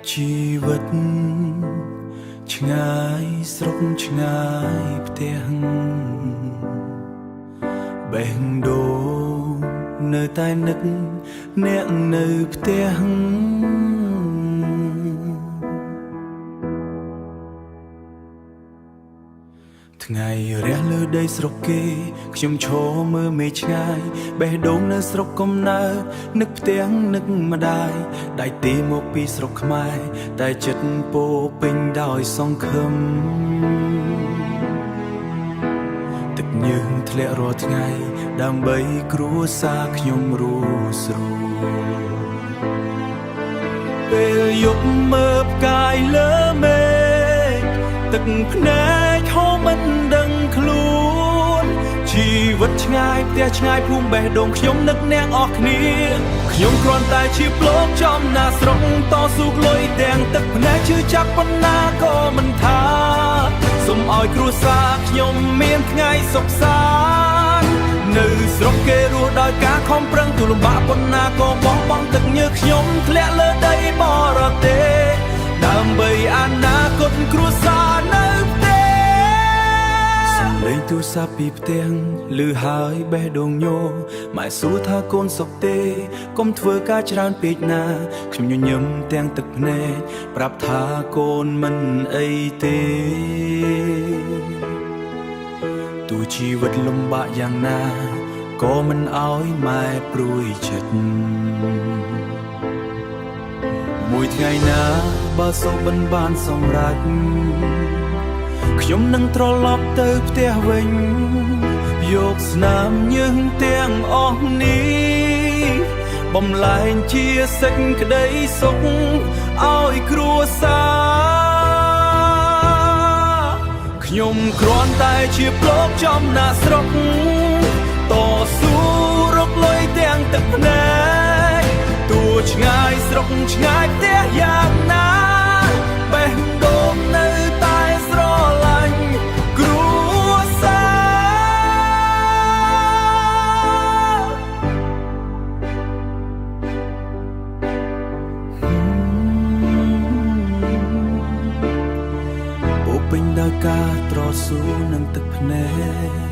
ជីវិតឆ្ងាយស្រុកឆ្ងាយផ្ទះបេះដូងនៅតែនឹកអ្នកនៅផ្ទះថ្ងៃរះលើដីស្រុកគេខ្ញុំឈរមើលមេឃឆ្ងាយបេះដូងនៅស្រុកកំណើតនឹកផ្ទះនឹកម្ដាយដៃទីមកពីស្រុកខ្មែរតែចិត្តពោពេញដោយសង្ឃឹមទឹកញើសធ្លាក់រាល់ថ្ងៃដើម្បីគ្រួសារខ្ញុំរស់ស្រួលពេលយប់មើលផ្កាយលើមេឃទឹកភ្នែកហូរមិនដឹងខ្លួនជីវិតឆ្ងាយផ្ទះឆ្ងាយភូមិបេះដូងខ្ញុំនឹកអ្នកអស់គ្នាខ្ញុំគ្រាន់តែជាប្លុកចំណាស្រុកតស៊ូលុយទាំងទឹកភ្នែកឈឺចាប់ប៉ុណ្ណាក៏មិនថាសូមឲ្យគ្រួសារខ្ញុំមានថ្ងៃសុខសាន្តនៅស្រុកគេរស់ដោយការខំប្រឹងទូលំបាកប៉ុណ្ណាក៏បោះបង់ទឹកញើសខ្ញុំធ្លាក់លើដីបរទេសដើម្បីអនាគតគ្រួសារនៅផ្ទះសំឡេងទូរស័ព្ទពីផ្ទះឮហើយបេះដូងញ័រម៉ែសួរថាកូនសុខទេកុំធ្វើការច្រើនពេកណាខ្ញុំញញឹមទាំងទឹកភ្នែកប្រាប់ថាកូនមិនអីទេទោះជីវិតលំបាកយ៉ាងណាក៏មិនអោយម៉ែព្រួយចិត្តមួយថ្ងៃណាបើសូមបានសម្រេចខ្ញុំនឹងត្រឡប់ទៅផ្ទះវិញយកស្នាមញើសទាំងអស់នេះបំលែងជាសេចក្តីសុខឲ្យគ្រួសារខ្ញុំគ្រាន់តែជាប្លុកចំណាស្រុកតស៊ូរកលុយទាំងទឹកភ្នែកទោះឆ្ងាយស្រុកឆ្ងាយផ្ទះយ៉ាងណាបេះដូងនៅតែស្រឡាញ់គ្រួសារពោពេញដោយការត្រស៊ូនឹងទឹកភ្នែក